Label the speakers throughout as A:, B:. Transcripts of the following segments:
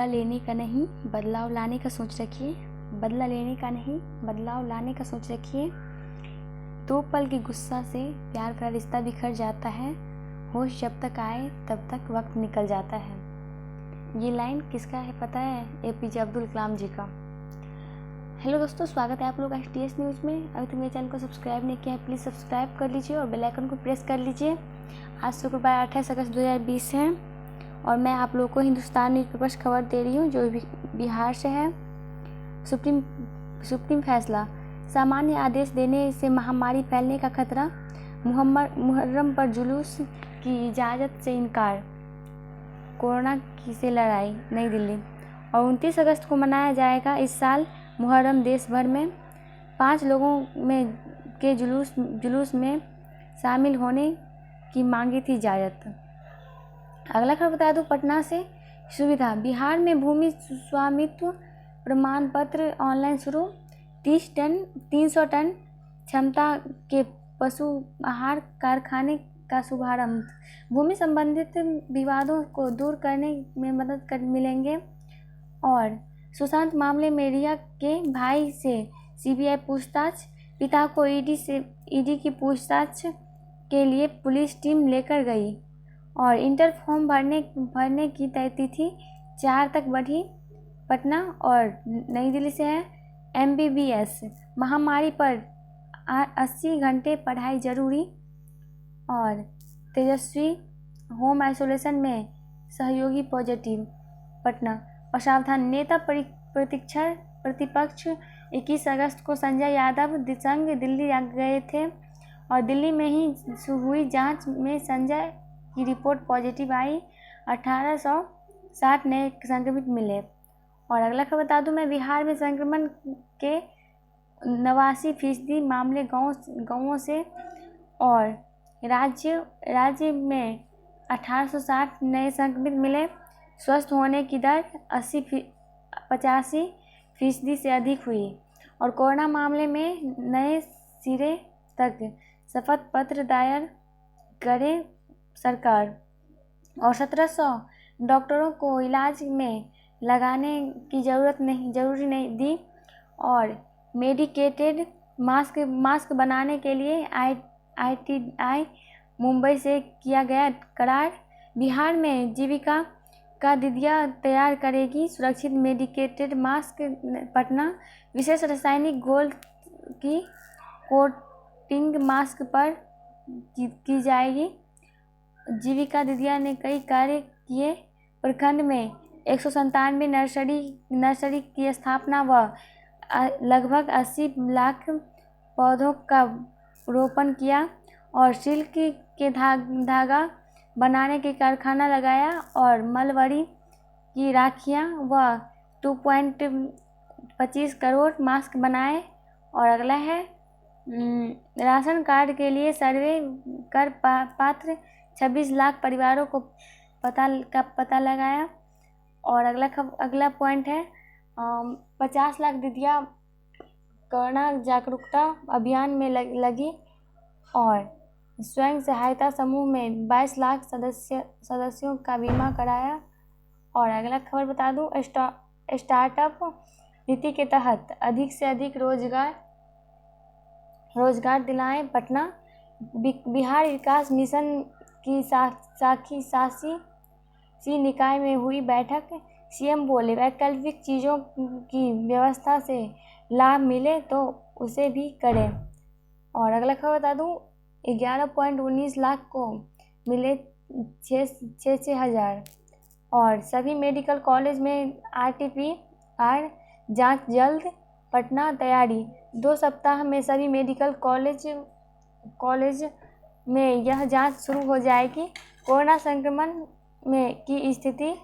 A: बदला लेने का नहीं बदलाव लाने का सोच रखिए। बदला लेने का नहीं बदलाव लाने का सोच रखिए। 2 पल के गुस्सा से प्यार का रिश्ता बिखर जाता है। होश जब तक आए तब तक वक्त निकल जाता है। ये लाइन किसका है पता है? एपीजे अब्दुल कलाम जी का। हेलो दोस्तों, स्वागत है आप लोग STS न्यूज़ में। अभी तक मेरे चैनल को सब्सक्राइब नहीं किया है, प्लीज़ सब्सक्राइब कर लीजिए और बेल आइकन को प्रेस कर लीजिए। आज शुक्रवार 28 अगस्त 2020 है और मैं आप लोगों को हिंदुस्तान न्यूज़पेपर से खबर दे रही हूँ जो बिहार से है। सुप्रीम फैसला, सामान्य आदेश देने से महामारी फैलने का खतरा। मुहर्रम पर जुलूस की इजाज़त से इनकार। कोरोना से लड़ाई, नई दिल्ली। और 29 अगस्त को मनाया जाएगा इस साल मुहर्रम। देश भर में 5 लोगों में के जुलूस में शामिल होने की मांगी थी इजाज़त। अगला खबर बता दूं पटना से। सुविधा, बिहार में भूमि स्वामित्व प्रमाण पत्र ऑनलाइन शुरू। 300 टन क्षमता के पशु आहार कारखाने का शुभारंभ। भूमि संबंधित विवादों को दूर करने में मदद मिलेंगे। और सुशांत मामले में रिया के भाई से CBI पूछताछ। पिता को ईडी की पूछताछ के लिए पुलिस टीम लेकर गई। और इंटर फॉर्म भरने की तय तिथि 4 तक बढ़ी। पटना और नई दिल्ली से है। MBBS, महामारी पर 80 घंटे पढ़ाई जरूरी। और तेजस्वी, होम आइसोलेशन में सहयोगी पॉजिटिव। पटना। और सावधान, नेता प्रतिपक्ष 21 अगस्त को संजय यादव संग दिल्ली गए थे और दिल्ली में ही हुई जांच में संजय की रिपोर्ट पॉजिटिव आई। 1860 नए संक्रमित मिले। और अगला खबर बता दूं मैं, बिहार में संक्रमण के 89% मामले गाँवों से। और राज्य में 1860 नए संक्रमित मिले। स्वस्थ होने की दर 85% से अधिक हुई। और कोरोना मामले में नए सिरे तक शपथ पत्र दायर करे सरकार। और 1700 डॉक्टरों को इलाज में लगाने की जरूरी नहीं दी। और मेडिकेटेड मास्क बनाने के लिए ITI मुंबई से किया गया करार। बिहार में जीविका का दीदिया तैयार करेगी सुरक्षित मेडिकेटेड मास्क। पटना, विशेष रासायनिक घोल की कोटिंग मास्क पर की जाएगी। जीविका दीदिया ने कई कार्य किए। प्रखंड में 197 नर्सरी की स्थापना व लगभग 80 लाख पौधों का रोपण किया। और सिल्क के धागा बनाने के कारखाना लगाया। और मलबरी की राखियाँ व 2.25 करोड़ मास्क बनाए। और अगला है राशन कार्ड के लिए सर्वे कर पात्र 26 लाख परिवारों को पता लगाया। और अगला पॉइंट है 50 लाख दीदियाँ कोरोना जागरूकता अभियान में लगी। और स्वयं सहायता समूह में 22 लाख सदस्यों का बीमा कराया। और अगला खबर बता दूं, स्टार्टअप नीति के तहत अधिक से अधिक रोजगार दिलाएं। पटना, बिहार विकास मिशन की शासी निकाय में हुई बैठक। CM बोले, वैकल्पिक चीज़ों की व्यवस्था से लाभ मिले तो उसे भी करें। और अगला खबर बता दूं, 11.19 लाख को मिले 6,000। और सभी मेडिकल कॉलेज में RT-PCR जांच जल्द। पटना, तैयारी 2 सप्ताह में सभी मेडिकल कॉलेज में यह जांच शुरू हो जाएगी। कोरोना संक्रमण की स्थिति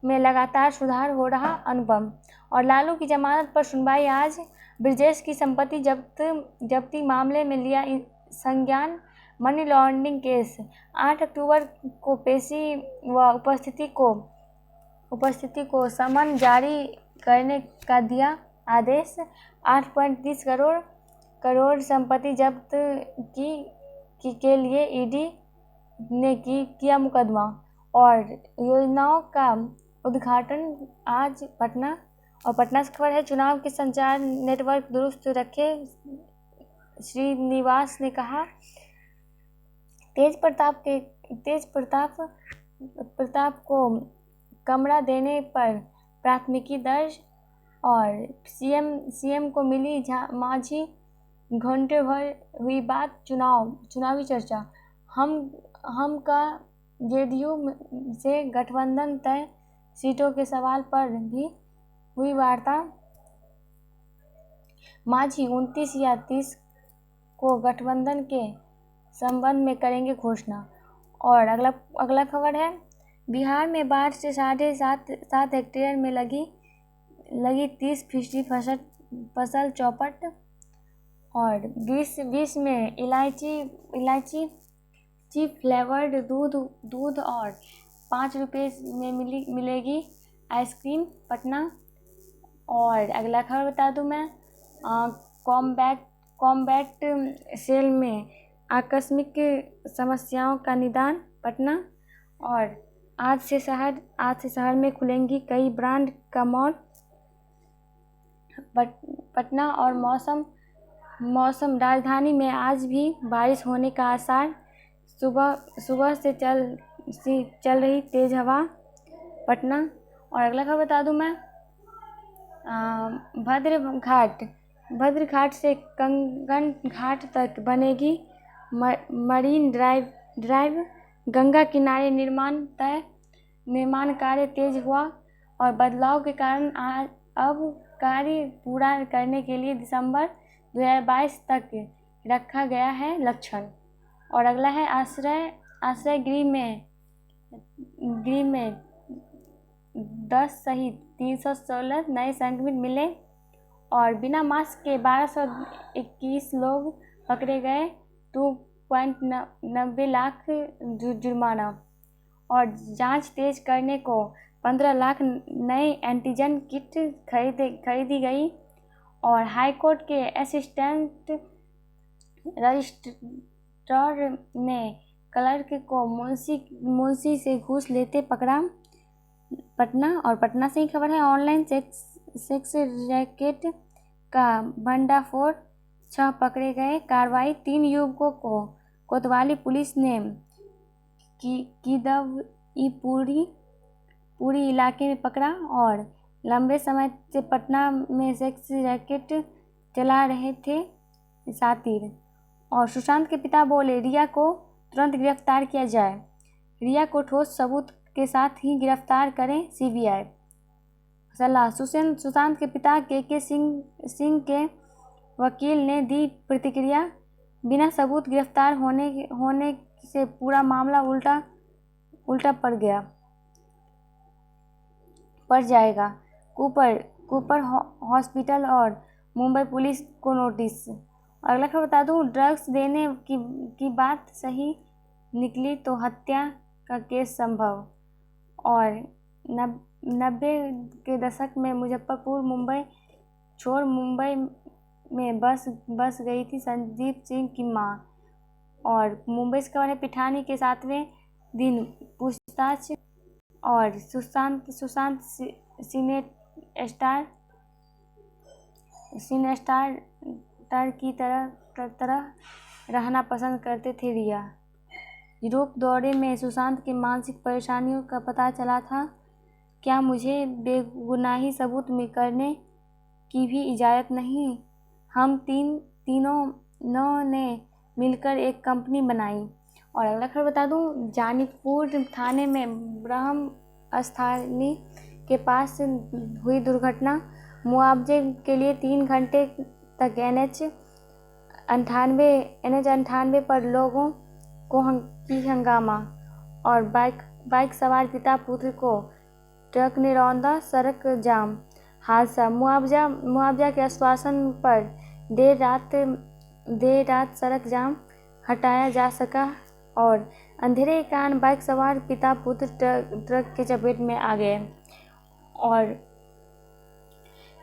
A: में लगातार सुधार हो रहा। अनुपम। और लालू की जमानत पर सुनवाई आज। ब्रजेश की संपत्ति जब्ती मामले में लिया संज्ञान। Money laundering case. 8 अक्टूबर को पेशी व उपस्थिति को समन जारी करने का दिया आदेश। 8.30 करोड़ संपत्ति जब्त के लिए ED ने किया मुकदमा। और योजनाओं का उद्घाटन आज पटना। और पटना से खबर है, चुनाव के संचार नेटवर्क दुरुस्त रखे, श्रीनिवास ने कहा। तेज प्रताप को कमरा देने पर प्राथमिकी दर्ज। और सीएम को मिली मांझी, घंटे भर हुई बात, चुनावी चर्चा। हम का जेडीयू से गठबंधन तय, सीटों के सवाल पर भी हुई वार्ता। मांझी 29 या 30 को गठबंधन के संबंध में करेंगे घोषणा। और अगला खबर है, बिहार में बाढ़ से 7.5 हेक्टेयर में लगी 30% फसल चौपट। और 20 में इलायची फ्लेवर्ड दूध और 5 रुपये में मिलेगी आइसक्रीम, पटना। और अगला खबर बता दूं मैं, कॉम्बैट सेल में आकस्मिक समस्याओं का निदान, पटना। और आज से शहर में खुलेंगी कई ब्रांड का मॉल, पटना। और मौसम राजधानी में आज भी बारिश होने का आसार, सुबह से चल रही तेज हवा, पटना। और अगला खबर बता दूं मैं, भद्र घाट से कंगन घाट तक बनेगी मरीन ड्राइव, गंगा किनारे निर्माण कार्य तेज हुआ। और बदलाव के कारण अब कार्य पूरा करने के लिए दिसंबर 2022 तक रखा गया है लक्ष्य। और अगला है, आश्रय गृह में 10 सहित 316 नए संक्रमित मिले। और बिना मास्क के 1221 लोग पकड़े गए, 2.90 लाख जुर्माना। और जांच तेज करने को 15 लाख नए एंटीजन किट खरीदी गई। और हाईकोर्ट के असिस्टेंट रजिस्ट्रार ने क्लर्क को मुंशी से घूस लेते पकड़ा, पटना। और पटना से ही खबर है, ऑनलाइन सेक्स रैकेट का भंडाफोड़, 6 पकड़े गए, कार्रवाई। 3 युवकों को कोतवाली पुलिस ने पूरी इलाके में पकड़ा। और लंबे समय से पटना में सेक्स रैकेट चला रहे थे सातिर। और सुशांत के पिता बोले, रिया को तुरंत गिरफ्तार किया जाए, रिया को ठोस सबूत के साथ ही गिरफ्तार करें सीबीआई। सलाह, सुशांत के पिता के सिंह के वकील ने दी प्रतिक्रिया, बिना सबूत गिरफ्तार होने से पूरा मामला उल्टा पड़ जाएगा। कूपर हॉस्पिटल और मुंबई पुलिस को नोटिस। अगला खबर बता दूं, ड्रग्स देने की बात सही निकली तो हत्या का केस संभव। और 90 के दशक में मुजफ्फरपुर मुंबई छोड़ मुंबई में बस गई थी संदीप सिंह की मां। और मुंबई से खबर है, पिठानी के 7वें दिन पूछताछ। और सुशांत सिने स्टार की तरह रहना पसंद करते थे रिया। यूरोप दौरे में सुशांत के मानसिक परेशानियों का पता चला था। क्या मुझे बेगुनाही सबूत करने की भी इजाज़त नहीं? हम तीनों ने मिलकर एक कंपनी बनाई। और अगला खबर बता दूं, जानीपुर थाने में ब्रह्म स्थानी के पास हुई दुर्घटना, मुआवजे के लिए 3 घंटे तक NH 98 पर लोगों को हंगामा। और बाइक सवार पिता पुत्र को ट्रक ने रौंदा, सड़क जाम, हादसा। मुआवजा के आश्वासन पर देर रात सड़क जाम हटाया जा सका। और अंधेरे के कारण बाइक सवार पिता पुत्र ट्रक के चपेट में आ गए। और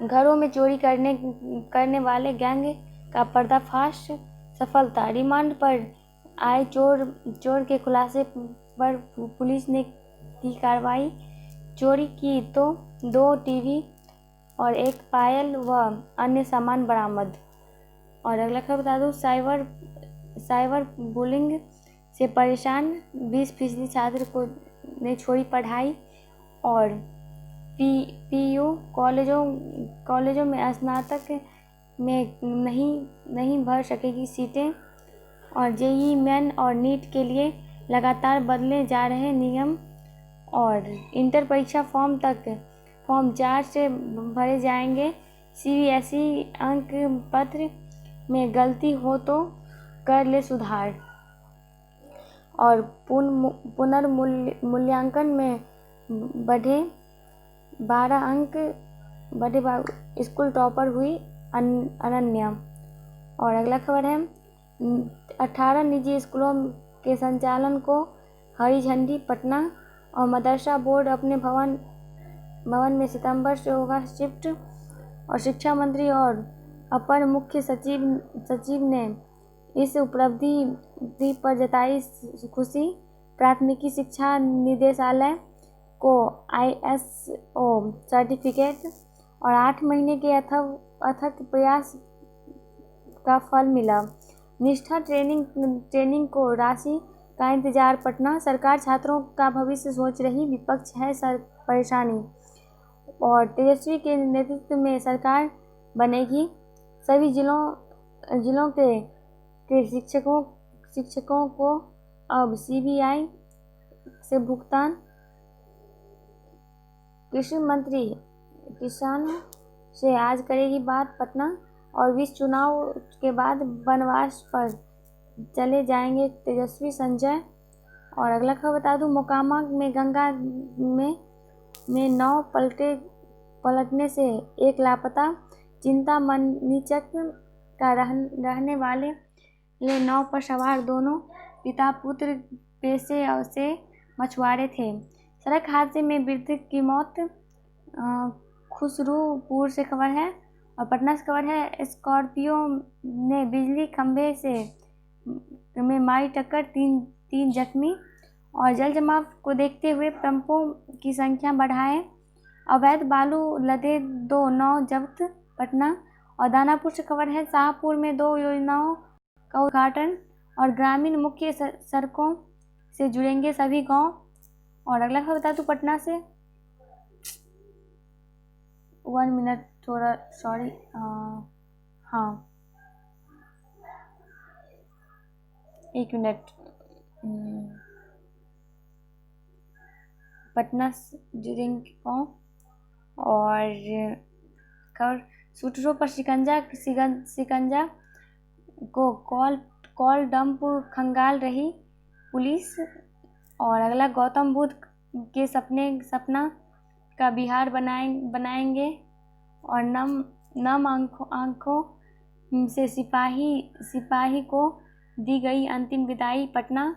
A: घरों में चोरी करने वाले गैंग का पर्दाफाश, सफलता। रिमांड पर आए चोर के खुलासे पर पुलिस ने की कार्रवाई। चोरी की तो 2 टीवी और 1 पायल व अन्य सामान बरामद। और अगला खबर बता दूँ, साइबर बुलिंग से परेशान 20% छात्र को ने छोड़ी पढ़ाई। और पीयू कॉलेजों में स्नातक में नहीं भर सकेगी सीटें। और जेईई मेन और नीट के लिए लगातार बदले जा रहे नियम। और इंटर परीक्षा फॉर्म 4 से भरे जाएंगे। सीबीएसई अंक पत्र में गलती हो तो कर ले सुधार। और पुनर्मूल्यांकन में बढ़े 12 अंक, स्कूल टॉपर हुई अनन्या। और अगला खबर है, 18 निजी स्कूलों के संचालन को हरी झंडी पटना। और मदरसा बोर्ड अपने भवन में सितंबर से होगा शिफ्ट। और शिक्षा मंत्री और अपर मुख्य सचिव ने इस उपलब्धि पर जताई खुशी। प्राथमिकी शिक्षा निदेशालय को ISO सर्टिफिकेट और 8 महीने के अथक प्रयास का फल मिला। निष्ठा ट्रेनिंग को राशि का इंतजार पटना। सरकार छात्रों का भविष्य सोच रही, विपक्ष है परेशानी। और तेजस्वी के नेतृत्व में सरकार बनेगी। सभी जिलों के शिक्षकों को अब CBI से भुगतान। कृषि मंत्री किसानों से आज करेगी बात पटना। और विश्व चुनाव के बाद वनवास पर चले जाएंगे तेजस्वी संजय। और अगला खबर बता दूं, मोकामा में गंगा में नाव पलटने से 1 लापता। चिंतामणिचक का रहने वाले नाव पर सवार दोनों पिता पुत्र पेशे से मछुआरे थे। सड़क हादसे में वृद्ध की मौत। खुसरूपुर से खबर है। और पटना से खबर है, स्कॉर्पियो ने बिजली खंभे में मारी टक्कर, 3 जख्मी। और जल जमाव को देखते हुए पंपों की संख्या बढ़ाएं। अवैध बालू लदे 2 नाव जब्त पटना। और दानापुर से खबर है, शाहपुर में 2 योजनाओं का उद्घाटन। और ग्रामीण मुख्य सड़कों से जुड़ेंगे सभी गांव। और अगला खबर बता दूं, पटना से 1 मिनट थोड़ा सॉरी, हाँ 1 मिनट। पटना से जुड़ेंगे गांव। और खबर, शूटरों पर शिकंजा को कॉल डंप खंगाल रही पुलिस। और अगला, गौतम बुद्ध के सपना का बिहार बनाएंगे। और नम आंखों से सिपाही को दी गई अंतिम विदाई पटना।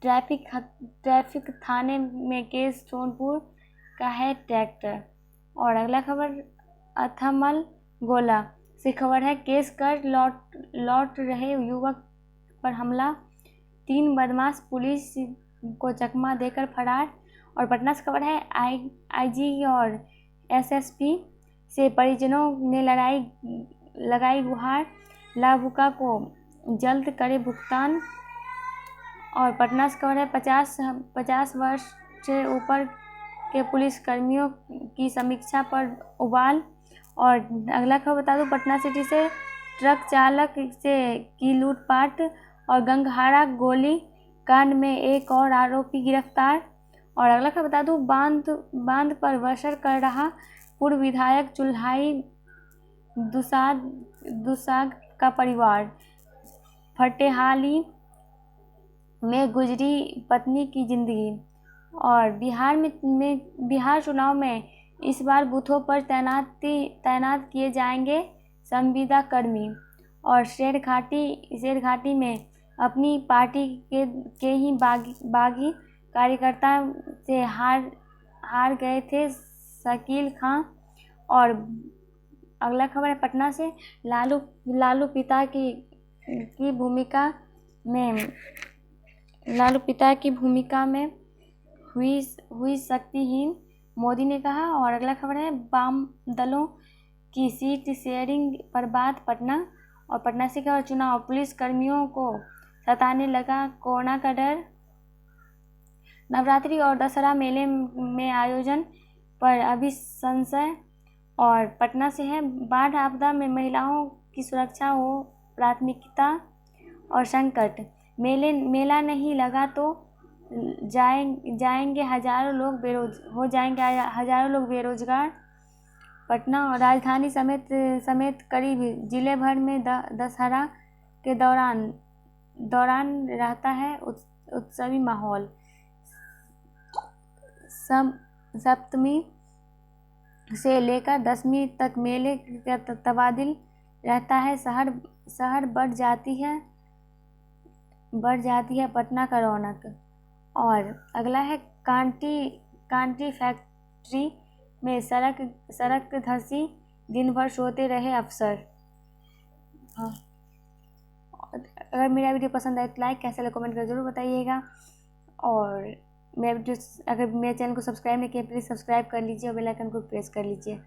A: ट्रैफिक थाने में केस, सोनपुर का है ट्रैक्टर। और अगला खबर, अथमल गोला से खबर है, केस कर लौट रहे युवक पर हमला। 3 बदमाश पुलिस को चकमा देकर फरार। और पटना से खबर है, IG और SSP से परिजनों ने लगाई गुहार, लाभुका को जल्द करे भुगतान। और पटना से खबर है, 50 वर्ष से ऊपर के पुलिसकर्मियों की समीक्षा पर उबाल। और अगला खबर बता दूं, पटना सिटी से ट्रक चालक से की लूटपाट। और गंगहारा गोली कांड में एक और आरोपी गिरफ्तार। और अगला खबर बता दूं, बांध पर बसर कर रहा पूर्व विधायक चुल्हाई दुसाग का परिवार। फटेहाली में गुजरी पत्नी की जिंदगी। और बिहार चुनाव में इस बार बूथों पर तैनात किए जाएंगे संविदा कर्मी। और शेरघाटी में अपनी पार्टी के ही बागी कार्यकर्ता से हार गए थे शकील खां। और अगला खबर है, पटना से लालू पिता की भूमिका में हुई शक्तिहीन। मोदी ने कहा। और अगला खबर है वाम दलों की सीट शेयरिंग पर बात, पटना। और पटना से क्या, चुनाव पुलिस कर्मियों को सताने लगा कोरोना का डर। नवरात्रि और दशहरा मेले में आयोजन पर अभी संशय। और पटना से है बाढ़ आपदा में महिलाओं की सुरक्षा हो प्राथमिकता। और संकट, मेला नहीं लगा तो जाएंगे हजारों लोग बेरोजगार। पटना और राजधानी समेत करीब जिले भर में दशहरा के दौरान रहता है उत्सवी माहौल। सप्तमी से लेकर दशमी तक मेले का तबादिल रहता है। शहर बढ़ जाती है पटना का रौनक। और अगला है कांटी फैक्ट्री में सड़क धंसी, दिन भर सोते रहे अफसर। हाँ, अगर मेरा वीडियो पसंद आए तो लाइक, कैसा लगा कमेंट कर जरूर बताइएगा। और अगर मेरे चैनल को सब्सक्राइब नहीं किया प्लीज़ सब्सक्राइब कर लीजिए और बेल आइकन को प्रेस कर लीजिए।